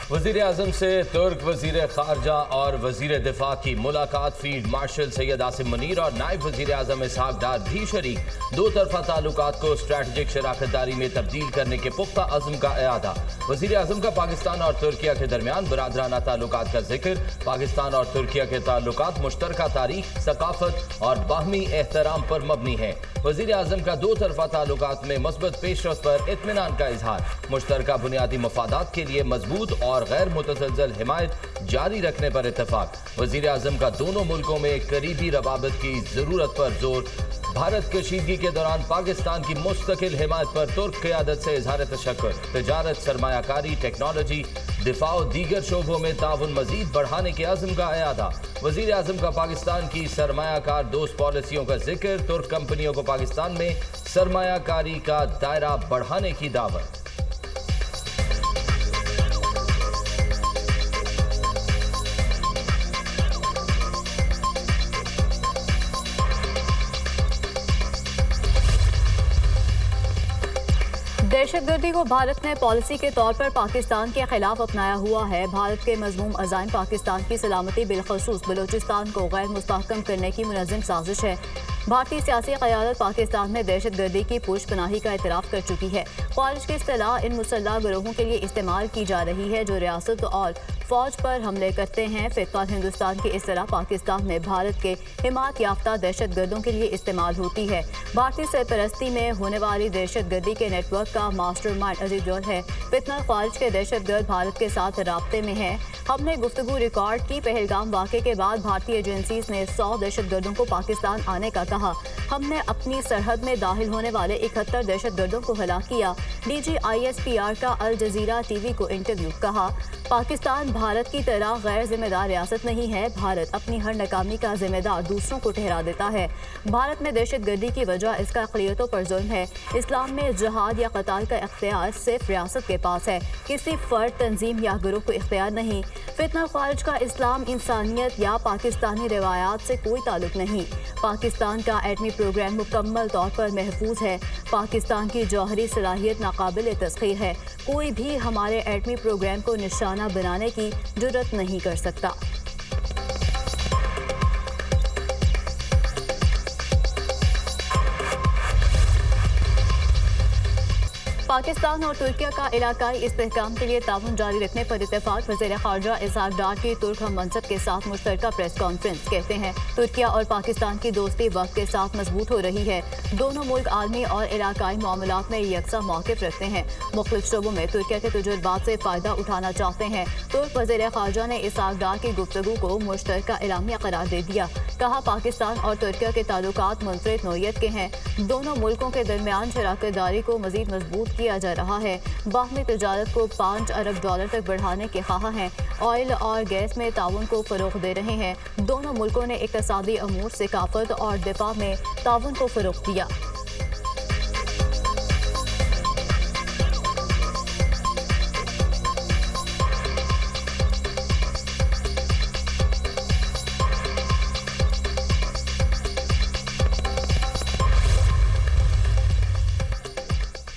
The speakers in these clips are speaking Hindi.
वज़ीर आज़म से तुर्क वज़ीर ख़ारजा और वज़ीर दिफा की मुलाकात। फील्ड मार्शल सैयद आसिम मुनीर और नायब वज़ीर आज़म इसहाक डार भी शरीक। दो तरफ़ा ताल्लुकात को स्ट्रैटेजिक शराकतदारी में तब्दील करने के पुख्ता अज़्म का एआदा। वज़ीर आज़म का पाकिस्तान और तुर्किया के दरमियान बरादराना ताल्लुकात का जिक्र। पाकिस्तान और तुर्किया के ताल्लुकात मुश्तरका तारीख, सकाफत और बाहमी एहतराम पर मबनी है। वज़ीर आज़म का दो तरफ़ा ताल्लुकात में मस्बत पेशरफ्त पर इत्मीनान का इजहार। मुश्तरका बुनियादी मफादात के लिए मजबूत और गैर मुतसलसल हिमायत जारी रखने पर इत्तफाक। वज़ीर आज़म का दोनों मुल्कों में करीबी रवाबत की जरूरत पर जोर। भारत कशीदगी के दौरान पाकिस्तान की मुस्तकिल हिमायत पर तुर्क क़यादत से इजहार तशक्कुर। तिजारत, सरमायाकारी, टेक्नोलॉजी, दिफा और दीगर शोबों में ताउन मजीद बढ़ाने के अज़्म का एआदा। वज़ीर आज़म का पाकिस्तान की सरमायाकार दोस्त पॉलिसियों का जिक्र। तुर्क कंपनियों को पाकिस्तान में सरमायाकारी का दायरा बढ़ाने की दावत। दहशतगर्दी को भारत ने पॉलिसी के तौर पर पाकिस्तान के खिलाफ अपनाया हुआ है। भारत के मजमूम अज़ाइम पाकिस्तान की सलामती बिलखसूस बलूचिस्तान को गैर मुस्तहकम करने की मुनज़्ज़म साजिश है। भारतीय सियासी क़यादत पाकिस्तान में दहशतगर्दी की पुशपनाही का एतराफ़ कर चुकी है। ख्वारिज की इस्तिलाह इन मुसल्लह गिरोहों के लिए इस्तेमाल की जा रही है जो रियासत और फौज पर हमले करते हैं। फ़िलहाल हिंदुस्तान की इस्तिलाह पाकिस्तान में भारत के हिमायत याफ्ता दहशतगर्दों के लिए इस्तेमाल होती है। भारतीय सरपरस्ती में होने वाली दहशतगर्दी के नेटवर्क का मास्टरमाइंड अजीज जोल है। फितना ख्वारिज के दहशतगर्द भारत के साथ राब्ते में हैं। हमने गुफ्तगू रिकॉर्ड की। पहलगाम वाक़े के बाद भारतीय एजेंसीज ने 100 दहशतगर्दों को पाकिस्तान आने का कहा। हमने अपनी सरहद में दाखिल होने वाले 71 दहशतगर्दों को हलाक किया। DGISPR का अल जजीरा TV को इंटरव्यू। कहा, पाकिस्तान भारत की तरह गैर जिम्मेदार रियासत नहीं है। भारत अपनी हर नाकामी का जिम्मेदार दूसरों को ठहरा देता है। भारत में दहशतगर्दी की वजह इसका अक़लियतों पर जुल्म है। इस्लाम में जहाद या क़ताल का इख्तियार सिर्फ रियासत के पास है, किसी फ़र्द, तंजीम या ग्रुप को इख्तियार नहीं। फितना ख्वारिज का इस्लाम, इंसानियत या पाकिस्तानी रवायात से कोई ताल्लुक नहीं। पाकिस्तान का एटमी प्रोग्राम मुकम्मल तौर पर महफूज है। पाकिस्तान की जौहरी सलाहियत नाकाबिल तस्खीर है। कोई भी हमारे एटमी प्रोग्राम को निशाना बनाने की जुर्रत नहीं कर सकता। पाकिस्तान और तुर्किया का इलाकाई इस्तेहकाम के लिए ताउन जारी रखने पर इत्तेफाक। वज़ीर ख़ारजा इसहाक डार की तुर्क हम मनसब के साथ मुश्तरका प्रेस कॉन्फ्रेंस। कहते हैं, तुर्किया और पाकिस्तान की दोस्ती वक्त के साथ मजबूत हो रही है। दोनों मुल्क आलमी और इलाकाई मामलात में यकसा मौक़िफ़ रखते हैं। मुख्तलिफ शोबों में तुर्किया के तजुर्बात से फ़ायदा उठाना चाहते हैं। तुर्क वज़ीर ख़ारजा ने इसहाक डार की गुफ्तगू को मुश्तरका एलामिया करार दे दिया। कहा, पाकिस्तान और तुर्किया के ताल्लुकात मुनफरिद नौइयत के हैं। दोनों मुल्कों के दरमियान शराकतदारी को मज़ीद मजबूत किया जा रहा है। बाहमी तजारत को $5 अरब तक बढ़ाने के ख्वाह हैं। ऑयल और गैस में ताउन को फ़रोग़ दे रहे हैं। दोनों मुल्कों ने इक़्तिसादी अमूर, सकाफ़त और दिफा में ताउन को फ़रोग़ दिया।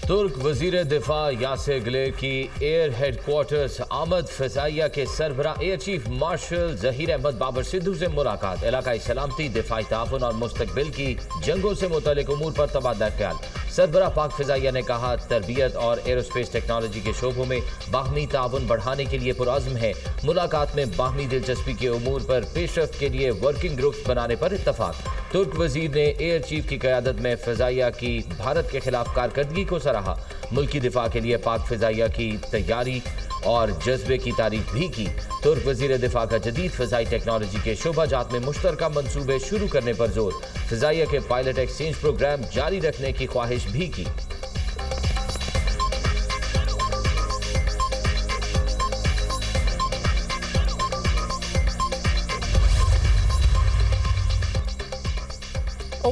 तुर्क वज़ीर दिफा यासिर गिलेर की एयर हेडक्वार्टर्स आमद फ़िज़ाइया के सरबरा air chief marshal Zaheer Ahmed Babar Sidhu से मुलाकात। इलाकाई सलामती, दिफाई ताउन और मुस्तक़बिल की जंगों से मुतल्लिक़ उमूर पर तबादला ख्याल। सरबरा पाक फ़िज़ाइया ने कहा, तरबियत और एरोस्पेस टेक्नोलॉजी के शोबों में बाहमी ताउन बढ़ाने के लिए पुरअज़्म है। मुलाकात में बाहमी दिलचस्पी के उमूर पर पेशरफ्त के लिए वर्किंग ग्रुप्स बनाने पर इत्तफाक। तुर्क वज़ीर ने एयर चीफ की क़यादत में फ़िज़ाइया की भारत के खिलाफ कारकर्दगी को सराहा। मुल्की दिफा के लिए पाक फ़िज़ाइया की तैयारी और जज्बे की तारीफ भी की। तुर्क वज़ीर दिफा का जदीद फ़िज़ाई टेक्नोलॉजी के शोबाजात में मुश्तरका मंसूबे शुरू करने पर जोर। फ़िज़ाइया के पायलट एक्सचेंज प्रोग्राम जारी रखने की ख्वाहिश भी की।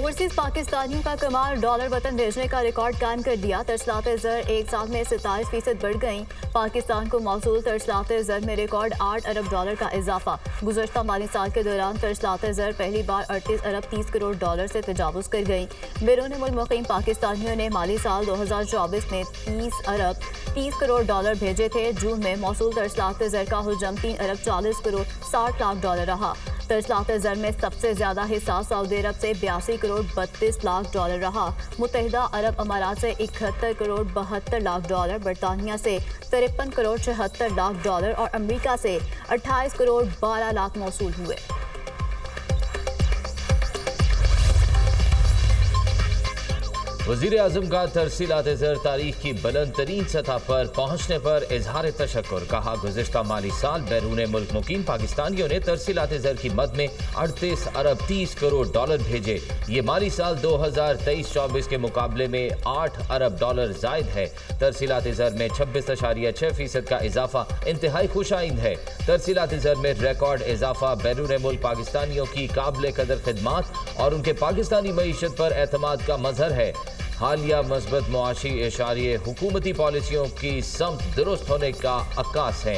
ओवरसीज पाकिस्तानियों का कमाल डॉलर वतन भेजने का रिकॉर्ड कायम कर दिया। तरसलात ज़र एक साल में 27% बढ़ गई। पाकिस्तान को मौसूल तरसलात ज़र में रिकॉर्ड 8 अरब डॉलर का इजाफा। गुज़श्ता माली साल के दौरान तरसलात ज़र पहली बार 38 अरब 30 करोड़ डॉलर से तजावुज़ कर गई। बैरून मुल्क मुक़ीम पाकिस्तानियों ने माली साल 2024 में 30 अरब 30 करोड़ डॉलर भेजे थे। जून में मौसूल तरसलात ज़र का हुजम 3 अरब 40 करोड़ 60 लाख डॉलर रहा। तरसलात ज़र में सबसे ज्यादा हिस्सा सऊदी अरब से 82 करोड़ 32 लाख डॉलर रहा। मुत्तहिदा अरब अमारात से 71 करोड़ 72 लाख डॉलर, बरतानिया से 53 करोड़ 76 लाख डॉलर और अमेरिका से 28 करोड़ 12 लाख मौसूल हुए। वज़ीर आज़म का तरसीलात ज़र तारीख की बुलंद तरीन सतह पर पहुँचने पर इजहार तशक्कुर। कहा, गुज़िश्ता माली साल बैरून मुल्क मुकीम पाकिस्तानियों ने तरसीलात ज़र की मद में 38 अरब 30 करोड़ डॉलर भेजे। ये माली साल 2023-24 के मुकाबले में 8 अरब डॉलर जायद है। तरसीलात ज़र में 26.6% का इजाफा इंतहाई खुशाइंद है। तरसीलात ज़र में रिकॉर्ड इजाफा बैरून मुल्क पाकिस्तानियों की काबिल कदर खिदमात और उनके पाकिस्तानी मईशत पर एतमाद का मजहर है। हालिया मस्बत मुआशी इशारे हुकूमती पॉलिसियों की समत दुरुस्त होने का अक्कास है।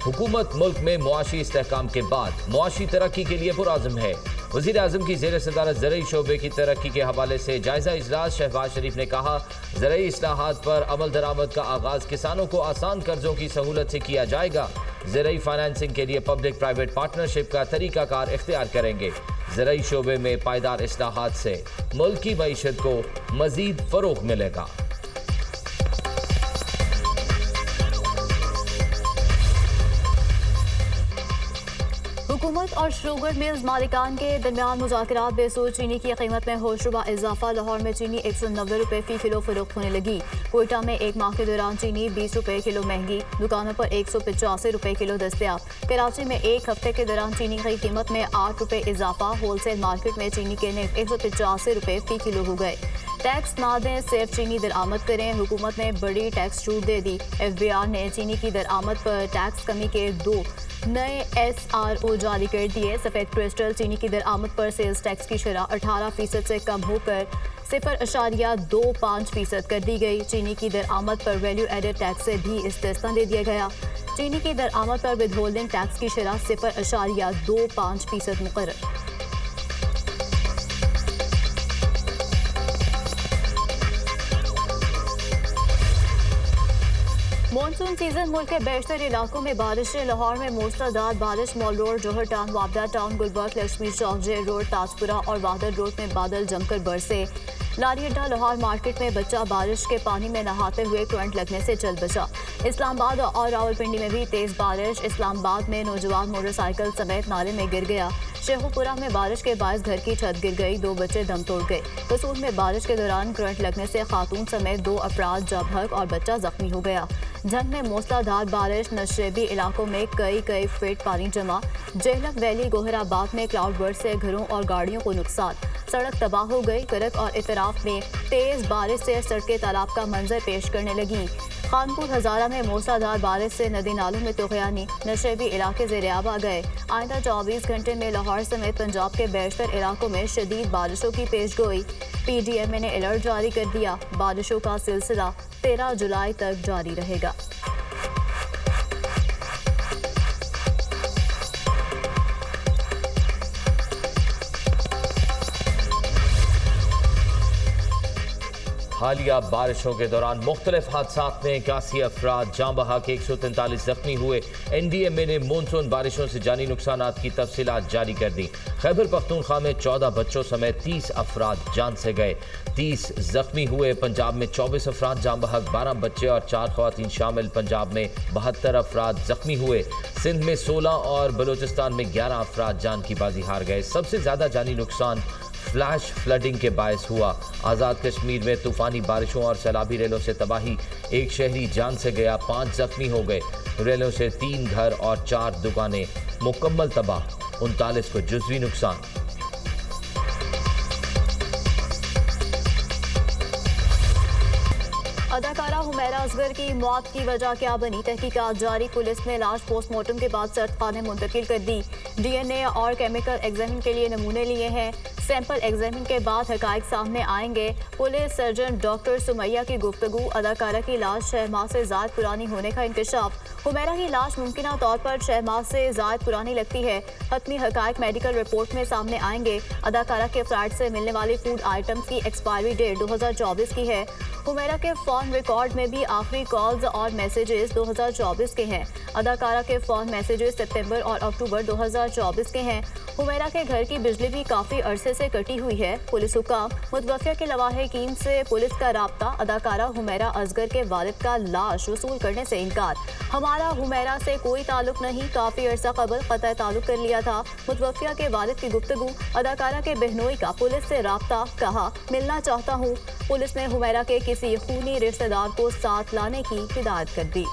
हुकूमत मुल्क में मुआशी इस्तेहकाम के बाद मुआशी तरक्की के लिए पुरआज़म है। वज़ीर आज़म की ज़ेर सदारत ज़रई शोबे की तरक्की के हवाले से जायज़ा इजलास शहबाज शरीफ ने कहा, ज़रई इस्लाहात पर अमल दरामद का आगाज़ किसानों को आसान कर्जों की सहूलत से किया जाएगा। ज़रई फाइनेंसिंग के लिए पब्लिक प्राइवेट पार्टनरशिप का तरीक़ाकार इख्तियार करेंगे। ज़रई शोबे में पायदार इस्लाहात से मुल्क की मईशत को मज़ीद फ़रोग़ मिलेगा। हुकूमत और शुगर मिल्स मालिकान के दरमियान मुज़ाकरात बेसूद। चीनी की कीमत में होशरुबा इजाफा। लाहौर में चीनी 190 रुपये फ़ी किलो फरोख्त होने लगी। कोयटा में एक माह के दौरान चीनी 20 रुपये किलो महंगी, दुकानों पर 185 रुपये किलो दस्तयाब। कराची में एक हफ्ते के दौरान चीनी की कीमत में 8 रुपये इजाफा। होलसेल मार्केट में चीनी के निर्ख 185 रुपये फ़ी किलो हो गए। टैक्स ना दें, सिर्फ चीनी दरामद करें। हुकूमत ने बड़ी टैक्स छूट दे दी। FBR ने चीनी की दरामद पर टैक्स कमी के 2 नए SRO जारी कर दिए। सफ़ेद क्रिस्टल चीनी की दरामद पर सेल्स टैक्स की शरह 18% से कम होकर 0.25% कर दी गई। चीनी की दरामद पर वैल्यू एडेड टैक्स से भी इस्तिस्ना दे दिया गया। चीनी की दरामद पर विदहोल्डिंग टैक्स की शरह 0.25% मुकर्रर। मॉनसून सीजन मुल्क के बेशतर इलाकों में बारिशें। लाहौर में मूसलाधार बारिश। मॉल रोड, जौहर टाउन, वाबदा टाउन, गुलबर्ग, लक्ष्मी चौक, जे रोड, ताजपुरा और वादर रोड में बादल जमकर बरसे। लारी अड्डा लाहौर मार्केट में बच्चा बारिश के पानी में नहाते हुए करंट लगने से चल बचा। इस्लामाबाद और रावलपिंडी में भी तेज बारिश। इस्लामाबाद में नौजवान मोटरसाइकिल समेत नाले में गिर गया। शेखुपुरा में बारिश के बायस घर की छत गिर गई, 2 बच्चे दम तोड़ गए। कसूर में बारिश के दौरान करंट लगने से खातून समेत 2 अफराद जबहक और बच्चा जख्मी हो गया। झंग में मूसलाधार बारिश। नशेबी इलाकों में कई फीट पानी जमा। जेहलक वैली गोहराबाद में क्लाउड बर्स्ट से घरों और गाड़ियों को नुकसान। सड़क तबाह हो गई। करक और इतराफ में तेज बारिश से सड़कें तालाब का मंजर पेश करने लगी। खानपुर हजारा में मूसलाधार बारिश से नदी नालों में तुगयानी। नशेबी इलाके ज़ेर-ए-आब आ गए। आइंदा 24 घंटे में लाहौर समेत पंजाब के बेशतर इलाकों में शदीद बारिशों की पेशगोई। PDMA ने अलर्ट जारी कर दिया। बारिशों का सिलसिला 13 जुलाई तक जारी रहेगा। हालिया बारिशों के दौरान मुख्तलिफ हादसात में 81 अफराद जाँ बहक, 143 जख्मी हुए। NDMA ने मानसून बारिशों से जानी नुकसानात की तफसीलात जारी कर दी। खैबर पख्तूनख्वा में 14 बच्चों समेत 30 अफराद जान से गए, 30 जख्मी हुए। पंजाब में 24 अफराद जाँ बहक, 12 बच्चे और 4 खवातीन शामिल। पंजाब में 72 अफराद जख्मी हुए। सिंध में 16 और बलूचिस्तान में 11 अफराद जान की बाजी हार गए। सबसे ज्यादा जानी नुकसान फ्लैश फ्लडिंग के बायस हुआ। आज़ाद कश्मीर में तूफानी बारिशों और सैलाबी रेलों से तबाही, 1 शहरी जान से गया, 5 जख्मी हो गए। रेलों से 3 घर और 4 दुकानें मुकम्मल तबाह, 39 को जुज़वी नुकसान। अदाकारा हुमैरा असगर की मौत की वजह क्या बनी, तहकीकात जारी। पुलिस ने लाश पोस्टमार्टम के बाद सर्द खाने मुंतकिल कर दी। डीएनए और केमिकल एग्जामिन के लिए नमूने लिए हैं। सैंपल एग्जामिन के बाद हकाइक सामने आएंगे। पुलिस सर्जन डॉक्टर सुमैया की गुफ्तगू, अदाकारा की लाश 6 माह से ज़्यादा पुरानी होने का इंकशाफ। हुमैरा की लाश मुमकिना तौर पर 6 माह से ज़्यादा पुरानी लगती है। हतमी हकाइक मेडिकल रिपोर्ट में सामने आएंगे। अदाकारा के फ्लैट से मिलने वाली फूड आइटम्स की एक्सपायरी डेट 2024 की है। हुमैरा के फ़ोन रिकॉर्ड में भी आखिरी कॉल्स और मैसेजेस 2024 के हैं। अदाकारा के फ़ोन मैसेजेस सितंबर और अक्टूबर 2024 के हैं। हुमैरा के घर की बिजली भी काफ़ी अरसे से कटी हुई है। पुलिस हुकाम, मुतवफ़्फ़िया के लवाहिकीन से पुलिस का राब्ता। अदाकारा हुमैरा असगर के वालिद का लाश वसूल करने से इनकार। हमारा हुमैरा से कोई ताल्लुक नहीं, काफ़ी अरसा कबल क़तअ ताल्लुक कर लिया था। मुतवफ़्फ़िया के वालिद की गुफ्तगू, अदाकारा के बहनोई का पुलिस से राब्ता, कहा मिलना चाहता हूँ। पुलिस ने हुमैरा के किसी खूनी रिश्तेदार को साथ लाने की हिदायत कर दी।